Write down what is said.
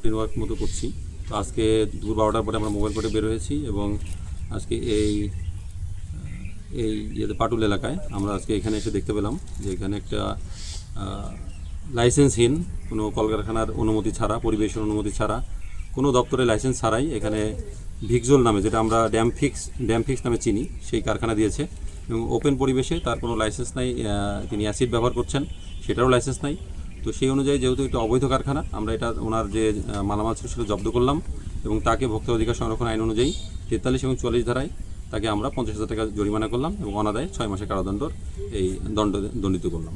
Routine work মতো করছি। তো আজকে দুপুর 12টার পরে আমরা মোবাইল কোর্টে বের হয়েছি এবং আজকে এই পাটুল এলাকায় আমরা আজকে এখানে এসে দেখতে পেলাম যে এখানে একটা লাইসেন্সহীন কোনো কলকারখানার অনুমতি ছাড়া, পরিবেশের অনুমতি ছাড়া, কোনো দপ্তরের লাইসেন্স ছাড়াই এখানে ভিক্সোল নামে, যেটা আমরা ড্যাম ফিক্স নামে চিনি, সেই কারখানা দিয়েছে এবং ওপেন পরিবেশে তার কোনো লাইসেন্স নাই। তিনি অ্যাসিড ব্যবহার করছেন, সেটারও লাইসেন্স নাই। তো সেই অনুযায়ী যেহেতু এটা অবৈধ কারখানা, আমরা এটা ওনার যে মালামাল ছিল সেটা জব্দ করলাম এবং তাকে ভোক্তা অধিকার সংরক্ষণ আইন অনুযায়ী 43 এবং 44 ধারায় তাকে আমরা 50,000 টাকা জরিমানা করলাম এবং অনাদায়ে 6 মাসের কারাদণ্ড দণ্ডিত করলাম।